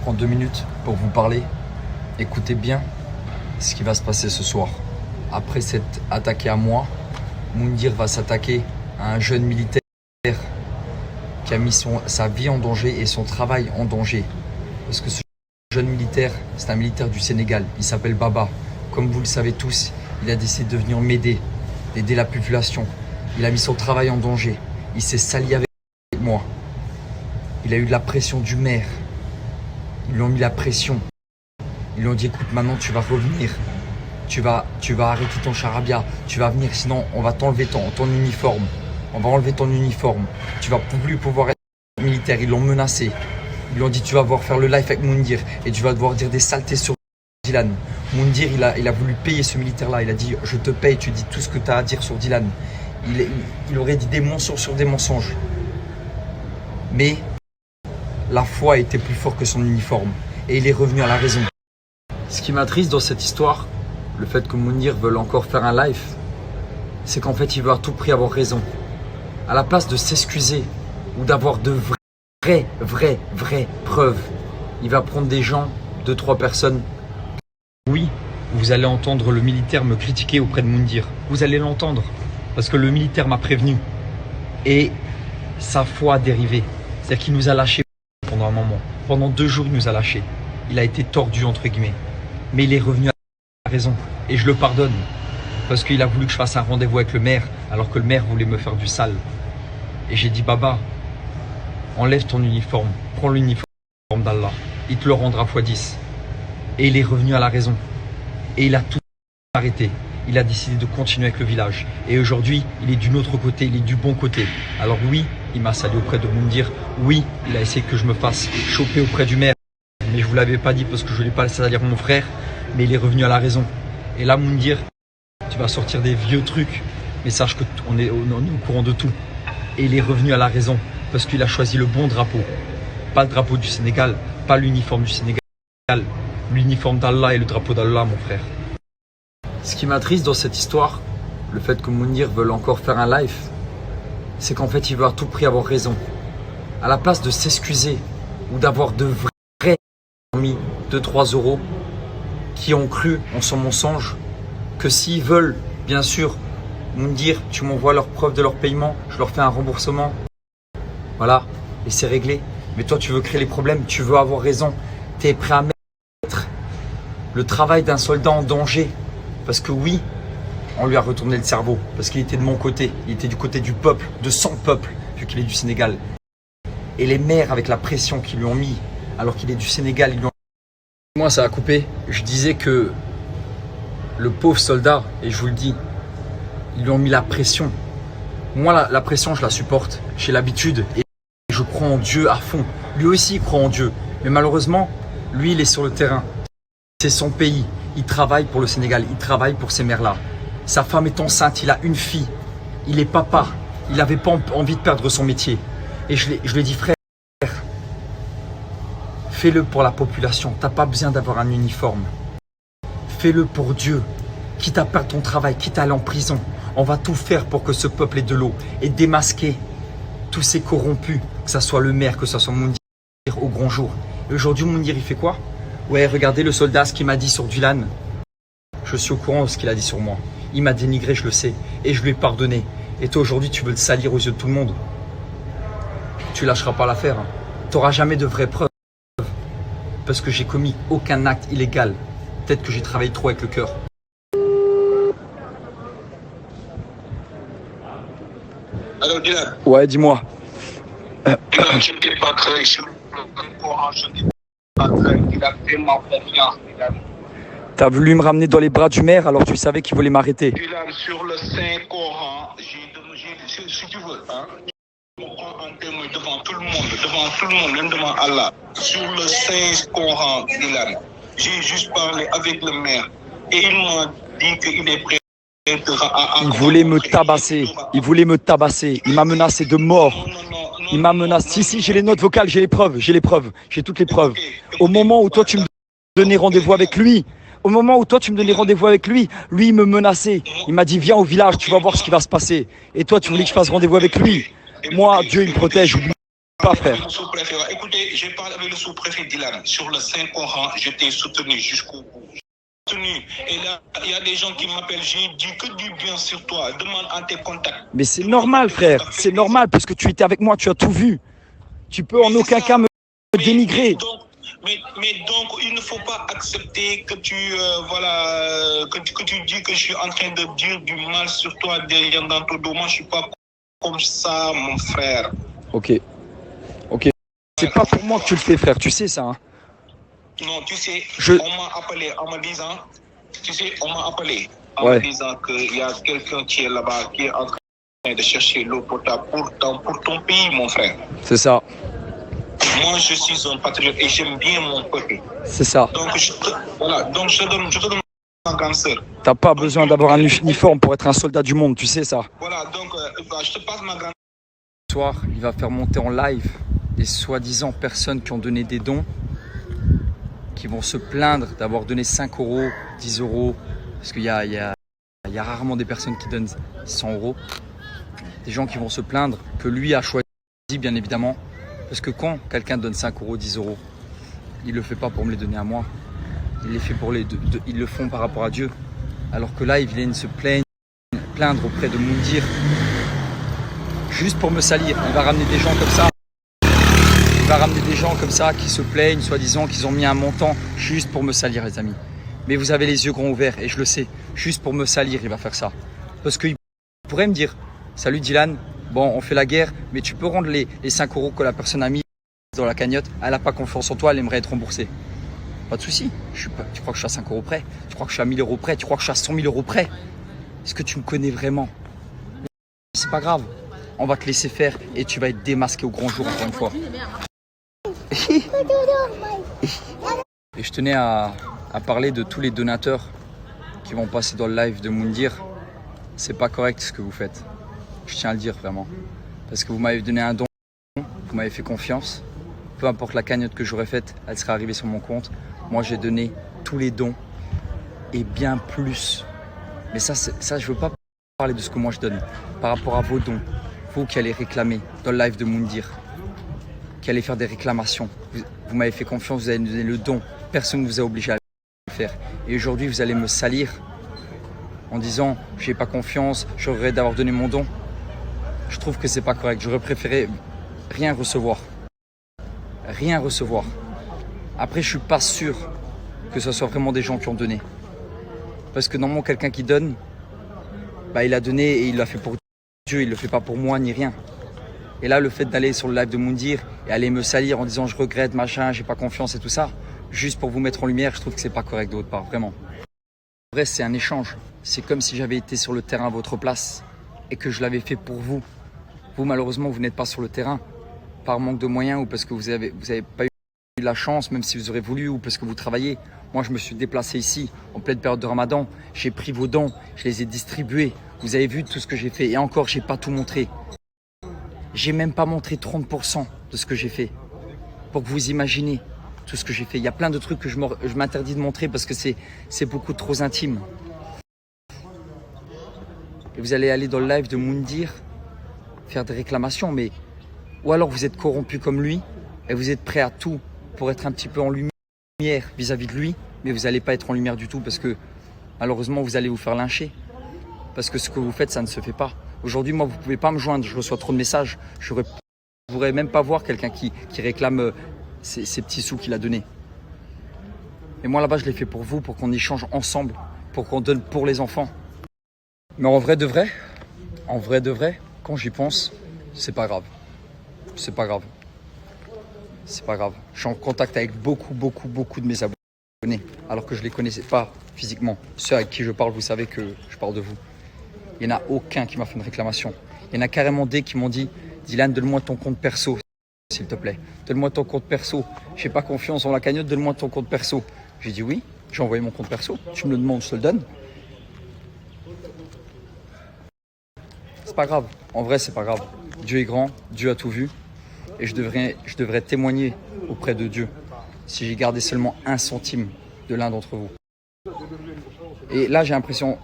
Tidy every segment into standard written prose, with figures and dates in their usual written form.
prends 2 minutes pour vous parler. Écoutez bien ce qui va se passer ce soir. Après s'être attaqué à moi, Moundir va s'attaquer à un jeune militaire qui a mis sa vie en danger et son travail en danger. Parce que ce jeune militaire, c'est un militaire du Sénégal. Il s'appelle Baba. Comme vous le savez tous, il a décidé de venir m'aider, d'aider la population. Il a mis son travail en danger. Il s'est sali avec moi. Il a eu de la pression du maire. Ils lui ont mis la pression. Ils lui ont dit, écoute, maintenant tu vas revenir. Tu vas arrêter ton charabia. Tu vas venir, sinon on va t'enlever ton uniforme. On va enlever ton uniforme. Tu vas plus pouvoir être militaire. Ils l'ont menacé. Ils lui ont dit, tu vas devoir faire le live avec Moundir et tu vas devoir dire des saletés sur Dylan. Moundir, il a voulu payer ce militaire-là. Il a dit, je te paye, tu dis tout ce que tu as à dire sur Dylan. Il aurait dit des mensonges sur des mensonges. Mais la foi était plus forte que son uniforme. Et il est revenu à la raison. Ce qui m'attriste dans cette histoire, le fait que Moundir veuille encore faire un live, c'est qu'en fait, il veut à tout prix avoir raison. À la place de s'excuser ou d'avoir de vraies preuves, il va prendre des gens, 2-3 personnes. Oui, vous allez entendre le militaire me critiquer auprès de Moundir. Vous allez l'entendre. Parce que le militaire m'a prévenu. Et sa foi a dérivé. C'est-à-dire qu'il nous a lâchés pendant un moment. Pendant 2 jours, il nous a lâchés. Il a été tordu, entre guillemets. Mais il est revenu à la raison. Et je le pardonne. Parce qu'il a voulu que je fasse un rendez-vous avec le maire, alors que le maire voulait me faire du sale. Et j'ai dit, Baba, enlève ton uniforme. Prends l'uniforme d'Allah. Il te le rendra x10. Et il est revenu à la raison. Et il a tout arrêté. Il a décidé de continuer avec le village. Et aujourd'hui, il est d'un autre côté, il est du bon côté. Alors oui, il m'a sali auprès de Moundir. Oui, il a essayé que je me fasse choper auprès du maire. Mais je ne vous l'avais pas dit parce que je ne voulais pas salir mon frère. Mais il est revenu à la raison. Et là, Moundir, tu vas sortir des vieux trucs. Mais sache qu'on est au courant de tout. Et il est revenu à la raison. Parce qu'il a choisi le bon drapeau. Pas le drapeau du Sénégal. Pas l'uniforme du Sénégal. L'uniforme d'Allah et le drapeau d'Allah, mon frère. Ce qui m'attriste dans cette histoire, le fait que Moundir veuille encore faire un live, c'est qu'en fait, il veut à tout prix avoir raison. À la place de s'excuser ou d'avoir de vrais amis, 2-3 euros, qui ont cru en son mensonge, que s'ils veulent, bien sûr, Moundir, tu m'envoies leurs preuves de leur paiement, je leur fais un remboursement. Voilà, et c'est réglé. Mais toi, tu veux créer les problèmes, tu veux avoir raison. Tu es prêt à mettre le travail d'un soldat en danger. Parce que oui, on lui a retourné le cerveau. Parce qu'il était de mon côté. Il était du côté du peuple, de son peuple, vu qu'il est du Sénégal. Et les maires, avec la pression qu'ils lui ont mis, alors qu'il est du Sénégal, ils lui ont... Moi, ça a coupé. Je disais que le pauvre soldat, et je vous le dis, ils lui ont mis la pression. Moi, la pression, je la supporte. J'ai l'habitude. Et je crois en Dieu à fond. Lui aussi, il croit en Dieu. Mais malheureusement, lui, il est sur le terrain. C'est son pays. Il travaille pour le Sénégal. Il travaille pour ces mères-là. Sa femme est enceinte. Il a une fille. Il est papa. Il n'avait pas envie de perdre son métier. Et je lui ai dit, frère, fais-le pour la population. Tu n'as pas besoin d'avoir un uniforme. Fais-le pour Dieu. Quitte à perdre ton travail, quitte à aller en prison. On va tout faire pour que ce peuple ait de l'eau. Et démasquer tous ces corrompus. Que ce soit le maire, que ce soit Moundir au grand jour. Et aujourd'hui, Moundir, il fait quoi? Ouais, regardez le soldat, ce qu'il m'a dit sur Dylan. Je suis au courant de ce qu'il a dit sur moi. Il m'a dénigré, je le sais. Et je lui ai pardonné. Et toi, aujourd'hui, tu veux le salir aux yeux de tout le monde. Tu lâcheras pas l'affaire. Hein. Tu n'auras jamais de vraies preuves. Parce que j'ai commis aucun acte illégal. Peut-être que j'ai travaillé trop avec le cœur. Alors, Dylan. Ouais, dis-moi. Je ne dis pas très sur le Coran, je ne dis pas très. Il a fait ma confiance, Dylan. T'as voulu me ramener dans les bras du maire alors tu savais qu'il voulait m'arrêter. Dylan, sur le Saint-Coran, si tu veux, hein, je me prends en témoin devant tout le monde, même devant Allah. Sur le Saint-Coran, Dylan, j'ai juste parlé avec le maire et il m'a dit qu'il est prêt. Il voulait me tabasser. Il m'a menacé de mort. Il m'a menacé. Si, j'ai les notes vocales, j'ai toutes les preuves. Au moment où toi tu me donnais rendez-vous avec lui, lui il me menaçait. Il m'a dit viens au village, tu vas voir ce qui va se passer. Et toi tu voulais que je fasse rendez-vous avec lui. Moi, Dieu il me protège. pas, frère. Avec le sous-préfet. Écoutez, j'ai parlé avec le sous-préfet Dylan sur le Saint-Coran. Je t'ai soutenu jusqu'au bout. Et là, il y a des gens qui m'appellent. J'ai dit que du bien sur toi. Demande à tes contacts. Mais c'est normal, frère. C'est normal parce que tu étais avec moi, tu as tout vu. Tu peux en aucun cas me dénigrer. Mais donc, il ne faut pas accepter que tu que tu dis que je suis en train de dire du mal sur toi derrière dans ton dos. Moi, je suis pas comme ça, mon frère. Ok. C'est pas pour moi que tu le fais, frère. Tu sais ça, hein. Non, tu sais, on m'a appelé en me disant, me disant qu'il y a quelqu'un qui est là-bas, qui est en train de chercher l'eau potable pour ton pays, mon frère. C'est ça. Moi, je suis un patriote et j'aime bien mon peuple. C'est ça. Donc, je te donne ma grande sœur. T'as pas besoin d'avoir un uniforme pour être un soldat du monde, tu sais ça. Voilà, donc je te passe ma grande sœur. Ce soir, il va faire monter en live les soi-disant personnes qui ont donné des dons, qui vont se plaindre d'avoir donné 5 €, 10 €, parce qu'il y a rarement des personnes qui donnent 100 €. Des gens qui vont se plaindre que lui a choisi, bien évidemment, parce que quand quelqu'un donne 5 €, 10 €, il ne le fait pas pour me les donner à moi, il les fait pour ils le font par rapport à Dieu. Alors que là, ils viennent se plaindre auprès de Moundir, juste pour me salir. Il va ramener des gens comme ça. Il va ramener des gens comme ça qui se plaignent, soi-disant qu'ils ont mis un montant juste pour me salir, les amis. Mais vous avez les yeux grands ouverts et je le sais. Juste pour me salir, il va faire ça. Parce qu'il pourrait me dire, salut Dylan, bon, on fait la guerre, mais tu peux rendre les 5 € que la personne a mis dans la cagnotte. Elle n'a pas confiance en toi, elle aimerait être remboursée. Pas de souci. Tu crois que je suis à 5 € près? Tu crois que je suis à 1000 € près? Tu crois que je suis à 100 000 € près? Est-ce que tu me connais vraiment? C'est pas grave. On va te laisser faire et tu vas être démasqué au grand jour encore une fois. Et je tenais à parler de tous les donateurs qui vont passer dans le live de Moundir. C'est pas correct ce que vous faites. Je tiens à le dire vraiment. Parce que vous m'avez donné un don, vous m'avez fait confiance. Peu importe la cagnotte que j'aurais faite, elle serait arrivée sur mon compte. Moi, j'ai donné tous les dons et bien plus. Mais ça, je veux pas parler de ce que moi je donne. Par rapport à vos dons, vous qui allez réclamer dans le live de Moundir, qui allez faire des réclamations. Vous m'avez fait confiance, vous avez donné le don. Personne ne vous a obligé à le faire. Et aujourd'hui, vous allez me salir en disant « j'ai pas confiance, je regrette d'avoir donné mon don ». Je trouve que c'est pas correct. J'aurais préféré rien recevoir. Rien recevoir. Après, je suis pas sûr que ce soit vraiment des gens qui ont donné. Parce que normalement, quelqu'un qui donne, il a donné et il l'a fait pour Dieu, il le fait pas pour moi ni rien. Et là, le fait d'aller sur le live de Moundir et aller me salir en disant je regrette, machin, j'ai pas confiance et tout ça, juste pour vous mettre en lumière, je trouve que c'est pas correct de votre part, vraiment. En vrai, c'est un échange. C'est comme si j'avais été sur le terrain à votre place et que je l'avais fait pour vous. Vous, malheureusement, vous n'êtes pas sur le terrain par manque de moyens ou parce que vous avez pas eu la chance, même si vous aurez voulu, ou parce que vous travaillez. Moi, je me suis déplacé ici en pleine période de Ramadan. J'ai pris vos dons, je les ai distribués. Vous avez vu tout ce que j'ai fait et encore, j'ai pas tout montré. J'ai même pas montré 30% de ce que j'ai fait. Pour que vous imaginez tout ce que j'ai fait. Il y a plein de trucs que je m'interdis de montrer parce que c'est beaucoup trop intime. Et vous allez aller dans le live de Moundir, faire des réclamations, mais ou alors vous êtes corrompu comme lui et vous êtes prêt à tout pour être un petit peu en lumière vis-à-vis de lui, mais vous n'allez pas être en lumière du tout parce que malheureusement vous allez vous faire lyncher. Parce que ce que vous faites, ça ne se fait pas. Aujourd'hui, moi, vous ne pouvez pas me joindre, je reçois trop de messages. Je ne pourrais même pas voir quelqu'un qui réclame ces petits sous qu'il a donnés. Et moi, là-bas, je l'ai fait pour vous, pour qu'on échange ensemble, pour qu'on donne pour les enfants. Mais en vrai de vrai, quand j'y pense, c'est pas grave. C'est pas grave. C'est pas grave. Je suis en contact avec beaucoup de mes abonnés, alors que je ne les connaissais pas physiquement. Ceux avec qui je parle, vous savez que je parle de vous. Il n'y en a aucun qui m'a fait une réclamation. Il y en a carrément des qui m'ont dit « Dylan, donne-moi ton compte perso, s'il te plaît. Donne-moi ton compte perso. J'ai pas confiance en la cagnotte, donne-moi ton compte perso. » J'ai dit « Oui, j'ai envoyé mon compte perso. Tu me le demandes, je te le donne. » C'est pas grave. En vrai, c'est pas grave. Dieu est grand, Dieu a tout vu. Et je devrais témoigner auprès de Dieu si j'ai gardé seulement 1 centime de l'un d'entre vous. Et là, j'ai l'impression,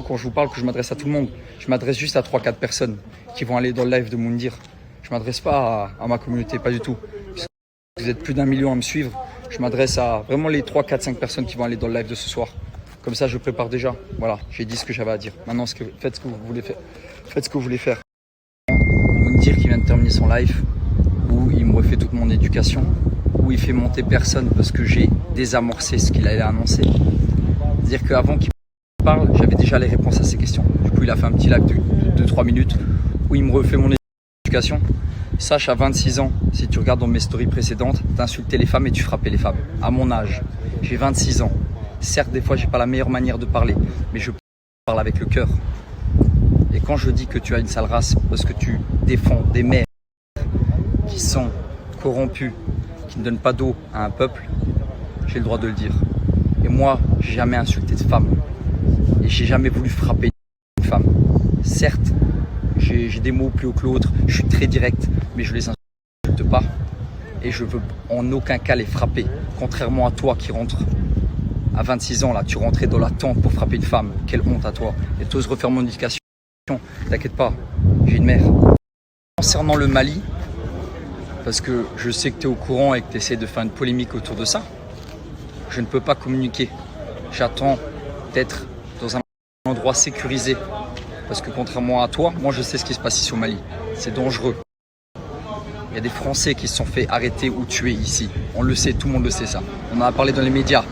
quand je vous parle, que je m'adresse à tout le monde. Je m'adresse juste à 3-4 personnes qui vont aller dans le live de Moundir. Je m'adresse pas à ma communauté, pas du tout. Vous êtes plus d'1 million à me suivre. Je m'adresse à vraiment les 3, 4, 5 personnes qui vont aller dans le live de ce soir. Comme ça, je prépare déjà. Voilà, j'ai dit ce que j'avais à dire. Maintenant, faites ce que vous voulez faire. Faites ce que vous voulez faire. Moundir qui vient de terminer son live, où il me refait toute mon éducation, où il fait monter personne parce que j'ai désamorcé ce qu'il allait annoncer. C'est-à-dire qu'avant qu'il parle, j'avais déjà les réponses à ses questions. Du coup, il a fait un petit live de 2-3 minutes où il me refait mon éducation. Sache, à 26 ans, si tu regardes dans mes stories précédentes, t'insultais les femmes et tu frappais les femmes. À mon âge, j'ai 26 ans. Certes, des fois, j'ai pas la meilleure manière de parler, mais je parle avec le cœur. Et quand je dis que tu as une sale race, parce que tu défends des mères qui sont corrompues, qui ne donnent pas d'eau à un peuple, j'ai le droit de le dire. Et moi, j'ai jamais insulté de femme. Et j'ai jamais voulu frapper une femme. Certes, j'ai des mots plus hauts que l'autre, je suis très direct, mais je les insulte pas. Et je veux en aucun cas les frapper. Contrairement à toi qui rentres à 26 ans, là, tu rentrais dans la tente pour frapper une femme. Quelle honte à toi. Et tu oses refaire mon éducation. T'inquiète pas, j'ai une mère. Concernant le Mali, parce que je sais que tu es au courant et que tu essaies de faire une polémique autour de ça, je ne peux pas communiquer. J'attends d'être dans un endroit sécurisé. Parce que contrairement à toi, moi je sais ce qui se passe ici au Mali. C'est dangereux. Il y a des Français qui se sont fait arrêter ou tuer ici. On le sait, tout le monde le sait ça. On en a parlé dans les médias.